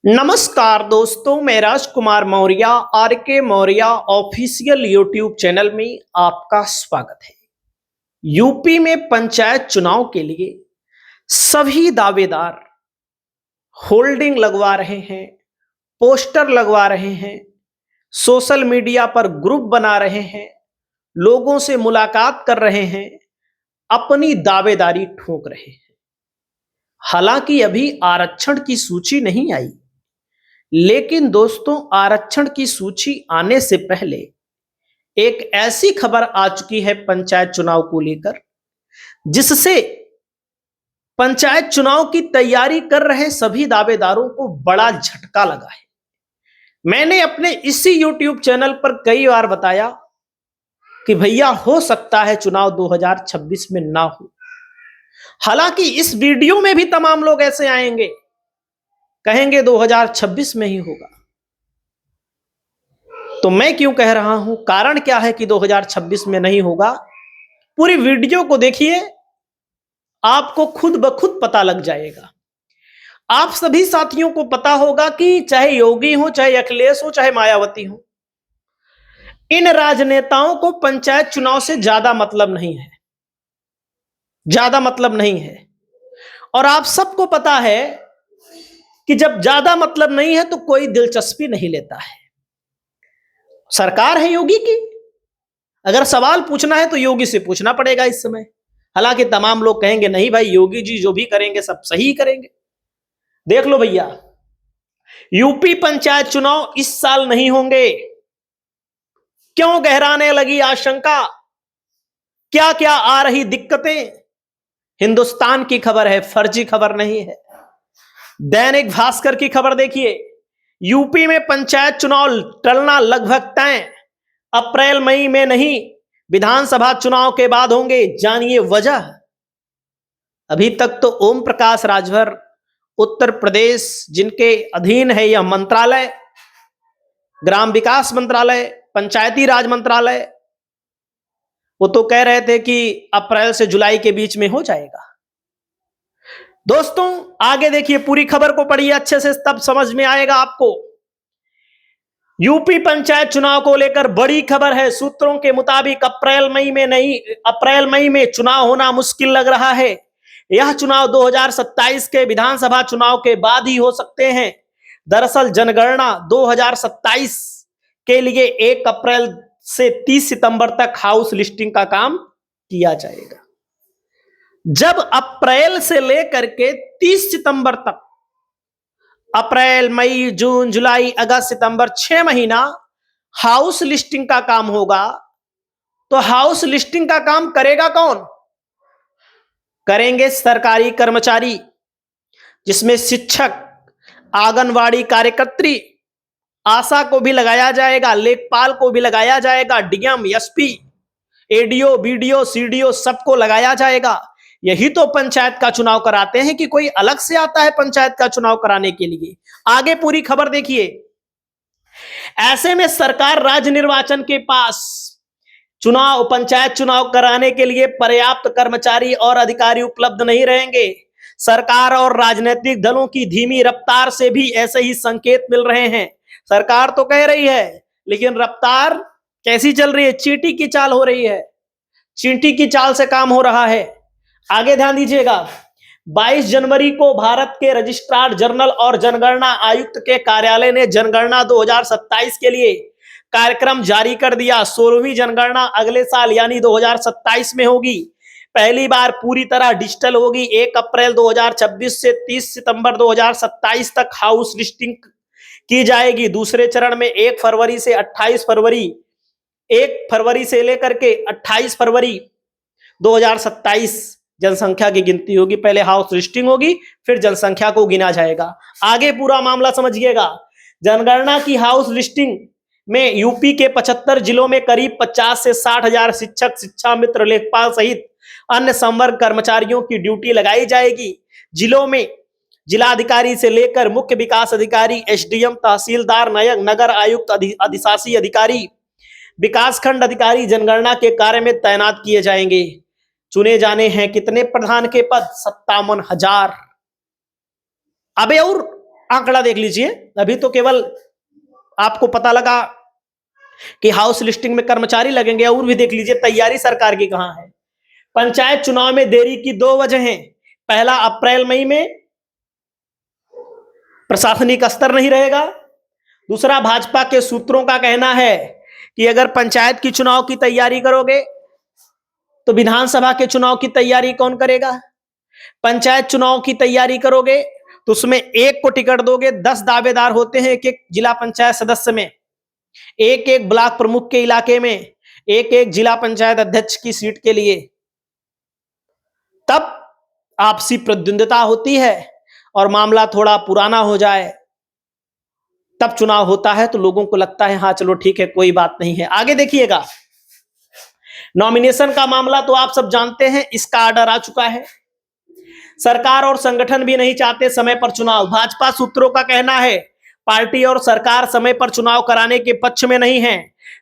नमस्कार दोस्तों, मैं राजकुमार मौर्य आर के मौर्य ऑफिशियल यूट्यूब चैनल में आपका स्वागत है। यूपी में पंचायत चुनाव के लिए सभी दावेदार होल्डिंग लगवा रहे हैं, पोस्टर लगवा रहे हैं, सोशल मीडिया पर ग्रुप बना रहे हैं, लोगों से मुलाकात कर रहे हैं, अपनी दावेदारी ठोक रहे हैं। हालांकि अभी आरक्षण की सूची नहीं आई, लेकिन दोस्तों आरक्षण की सूची आने से पहले एक ऐसी खबर आ चुकी है पंचायत चुनाव को लेकर, जिससे पंचायत चुनाव की तैयारी कर रहे सभी दावेदारों को बड़ा झटका लगा है। मैंने अपने इसी यूट्यूब चैनल पर कई बार बताया कि भैया हो सकता है चुनाव 2026 में ना हो। हालांकि इस वीडियो में भी तमाम लोग ऐसे आएंगे, कहेंगे 2026 में ही होगा। तो मैं क्यों कह रहा हूं, कारण क्या है कि 2026 में नहीं होगा, पूरी वीडियो को देखिए, आपको खुद ब खुद पता लग जाएगा। आप सभी साथियों को पता होगा कि चाहे योगी हो, चाहे अखिलेश हो, चाहे मायावती हो, इन राजनेताओं को पंचायत चुनाव से ज्यादा मतलब नहीं है, ज्यादा मतलब नहीं है। और आप सबको पता है कि जब ज्यादा मतलब नहीं है तो कोई दिलचस्पी नहीं लेता है। सरकार है योगी की, अगर सवाल पूछना है तो योगी से पूछना पड़ेगा इस समय। हालांकि तमाम लोग कहेंगे नहीं भाई, योगी जी जो भी करेंगे सब सही करेंगे। देख लो भैया, यूपी पंचायत चुनाव इस साल नहीं होंगे। क्यों गहराने लगी आशंका, क्या क्या आ रही दिक्कतें? हिंदुस्तान की खबर है, फर्जी खबर नहीं है। दैनिक भास्कर की खबर देखिए, यूपी में पंचायत चुनाव टलना लगभग तय, अप्रैल मई में नहीं, विधानसभा चुनाव के बाद होंगे, जानिए वजह। अभी तक तो ओम प्रकाश राजभर, उत्तर प्रदेश जिनके अधीन है यह मंत्रालय, ग्राम विकास मंत्रालय, पंचायती राज मंत्रालय, वो तो कह रहे थे कि अप्रैल से जुलाई के बीच में हो जाएगा। दोस्तों आगे देखिए, पूरी खबर को पढ़िए अच्छे से, तब समझ में आएगा आपको। यूपी पंचायत चुनाव को लेकर बड़ी खबर है। सूत्रों के मुताबिक अप्रैल मई में चुनाव होना मुश्किल लग रहा है। यह चुनाव 2027 के विधानसभा चुनाव के बाद ही हो सकते हैं। दरअसल जनगणना 2027 के लिए 1 अप्रैल से 30 सितंबर तक हाउस लिस्टिंग का काम किया जाएगा। जब अप्रैल से लेकर के 30 सितंबर तक, अप्रैल मई जून जुलाई अगस्त सितंबर, 6 महीना हाउस लिस्टिंग का काम होगा, तो हाउस लिस्टिंग का काम करेगा कौन? करेंगे सरकारी कर्मचारी, जिसमें शिक्षक, आंगनवाड़ी कार्यकर्त्री, आशा को भी लगाया जाएगा, लेखपाल को भी लगाया जाएगा, DM, SP, ADO, BDO, CDO सबको लगाया जाएगा। यही तो पंचायत का चुनाव कराते हैं कि कोई अलग से आता है पंचायत का चुनाव कराने के लिए? आगे पूरी खबर देखिए। ऐसे में सरकार राज्य निर्वाचन के पास पंचायत चुनाव कराने के लिए पर्याप्त कर्मचारी और अधिकारी उपलब्ध नहीं रहेंगे। सरकार और राजनीतिक दलों की धीमी रफ्तार से भी ऐसे ही संकेत मिल रहे हैं। सरकार तो कह रही है, लेकिन रफ्तार कैसी चल रही है? चींटी की चाल हो रही है, चींटी की चाल से काम हो रहा है। आगे ध्यान दीजिएगा, 22 जनवरी को भारत के रजिस्ट्रार जनरल और जनगणना आयुक्त के कार्यालय ने जनगणना 2027 के लिए कार्यक्रम जारी कर दिया। 16वीं जनगणना अगले साल यानी 2027 में होगी। पहली बार पूरी तरह डिजिटल होगी। 1 अप्रैल 2026 से 30 सितंबर 2027 तक हाउस लिस्टिंग की जाएगी। दूसरे चरण में 1 फरवरी से 28 फरवरी 2027 जनसंख्या की गिनती होगी। पहले हाउस लिस्टिंग होगी, फिर जनसंख्या को गिना जाएगा। आगे पूरा मामला समझिएगा। जनगणना की हाउस लिस्टिंग में यूपी के 75 जिलों में करीब 50 से 60 हजार शिक्षक, शिक्षा मित्र, लेखपाल सहित अन्य संवर्ग कर्मचारियों की ड्यूटी लगाई जाएगी। जिलों में जिलाधिकारी से लेकर मुख्य विकास अधिकारी, एसडीएम, तहसीलदार, नगर आयुक्त, अधिशासी अधिकारी, विकासखंड अधिकारी जनगणना के कार्य में तैनात किए जाएंगे। चुने जाने हैं कितने प्रधान के पद? 57,000। अबे और आंकड़ा देख लीजिए। अभी तो केवल आपको पता लगा कि हाउस लिस्टिंग में कर्मचारी लगेंगे, और भी देख लीजिए तैयारी सरकार की कहां है। पंचायत चुनाव में देरी की दो वजहें। पहला, अप्रैल मई में प्रशासनिक स्तर नहीं रहेगा। दूसरा, भाजपा के सूत्रों का कहना है कि अगर पंचायत की चुनाव की तैयारी करोगे तो विधानसभा के चुनाव की तैयारी कौन करेगा। पंचायत चुनाव की तैयारी करोगे तो उसमें एक को टिकट दोगे, 10 दावेदार होते हैं एक एक जिला पंचायत सदस्य में, एक एक ब्लॉक प्रमुख के इलाके में, एक एक जिला पंचायत अध्यक्ष की सीट के लिए। तब आपसी प्रतिद्वंदिता होती है और मामला थोड़ा पुराना हो जाए, तब चुनाव होता है, तो लोगों को लगता है हाँ चलो ठीक है, कोई बात नहीं है। आगे देखिएगा, नॉमिनेशन का मामला तो आप सब जानते हैं, इसका ऑर्डर आ चुका है। सरकार और संगठन भी नहीं चाहते समय पर चुनाव। भाजपा सूत्रों का कहना है पार्टी और सरकार समय पर चुनाव कराने के पक्ष में नहीं है।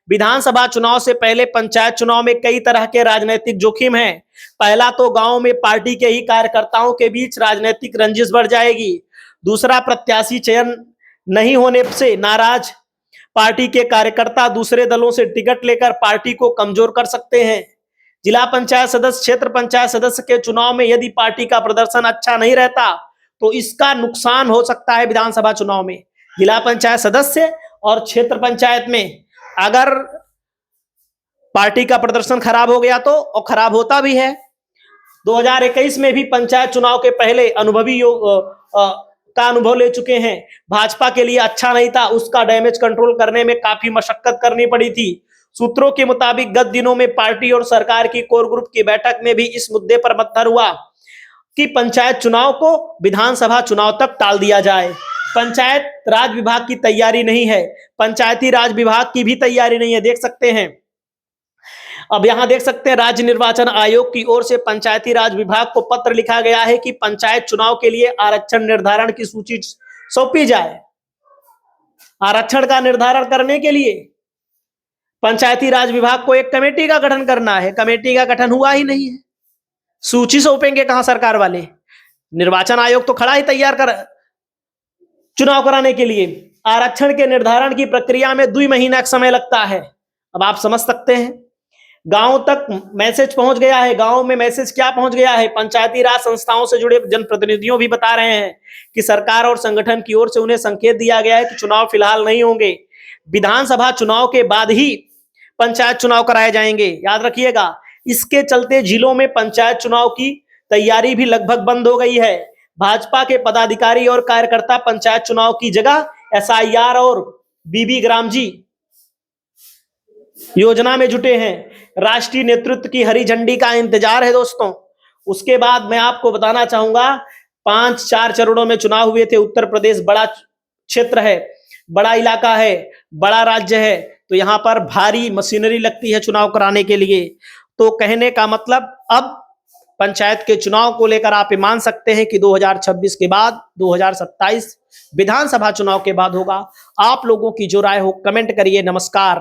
विधानसभा चुनाव से पहले पंचायत चुनाव में कई तरह के राजनीतिक जोखिम हैं। पहला तो गांव में पार्टी के ही कार्यकर्ताओं के बीच राजनीतिक रंजिश बढ़ जाएगी। दूसरा, प्रत्याशी चयन नहीं होने से नाराज पार्टी के कार्यकर्ता दूसरे दलों से टिकट लेकर पार्टी को कमजोर कर सकते हैं। जिला पंचायत सदस्य, क्षेत्र पंचायत सदस्य के चुनाव में यदि पार्टी का प्रदर्शन अच्छा नहीं रहता तो इसका नुकसान हो सकता है विधानसभा चुनाव में। जिला पंचायत सदस्य और क्षेत्र पंचायत में अगर पार्टी का प्रदर्शन खराब हो गया तो, और खराब होता भी है। 2021 में भी पंचायत चुनाव के पहले अनुभवी का अनुभव ले चुके हैं। भाजपा के लिए अच्छा नहीं था, उसका डैमेज कंट्रोल करने में काफी मशक्कत करनी पड़ी थी। सूत्रों के मुताबिक गत दिनों में पार्टी और सरकार की कोर ग्रुप की बैठक में भी इस मुद्दे पर मंथन हुआ कि पंचायत चुनाव को विधानसभा चुनाव तक टाल दिया जाए। पंचायत राज विभाग की तैयारी नहीं है, पंचायती राज विभाग की भी तैयारी नहीं है। देख सकते हैं, अब यहां देख सकते हैं, राज्य निर्वाचन आयोग की ओर से पंचायती राज विभाग को पत्र लिखा गया है कि पंचायत चुनाव के लिए आरक्षण निर्धारण की सूची सौंपी जाए। आरक्षण का निर्धारण करने के लिए पंचायती राज विभाग को एक कमेटी का गठन करना है, कमेटी का गठन हुआ ही नहीं है। सूची सौंपेंगे कहां सरकार वाले। निर्वाचन आयोग तो खड़ा ही तैयार कर चुनाव कराने के लिए। आरक्षण के निर्धारण की प्रक्रिया में 2 महीना का समय लगता है। अब आप समझ सकते हैं, गांव तक मैसेज पहुंच गया है। गांव में मैसेज क्या पहुंच गया है, पंचायती राज संस्थाओं से जुड़े जनप्रतिनिधियों भी बता रहे हैं कि सरकार और संगठन की ओर से उन्हें संकेत दिया गया है कि चुनाव फिलहाल नहीं होंगे, विधानसभा चुनाव के बाद ही पंचायत चुनाव कराए जाएंगे। याद रखिएगा, इसके चलते जिलों में पंचायत चुनाव की तैयारी भी लगभग बंद हो गई है। भाजपा के पदाधिकारी और कार्यकर्ता पंचायत चुनाव की जगह SIR और बीबी ग्राम जी योजना में जुटे हैं। राष्ट्रीय नेतृत्व की हरी झंडी का इंतजार है दोस्तों। उसके बाद मैं आपको बताना चाहूंगा, 4 चरणों में चुनाव हुए थे। उत्तर प्रदेश बड़ा क्षेत्र है, बड़ा इलाका है, बड़ा राज्य है, तो यहां पर भारी मशीनरी लगती है चुनाव कराने के लिए। तो कहने का मतलब, अब पंचायत के चुनाव को लेकर आप ये मान सकते हैं कि 2026 के बाद 2027 विधानसभा चुनाव के बाद होगा। आप लोगों की जो राय हो कमेंट करिए। नमस्कार।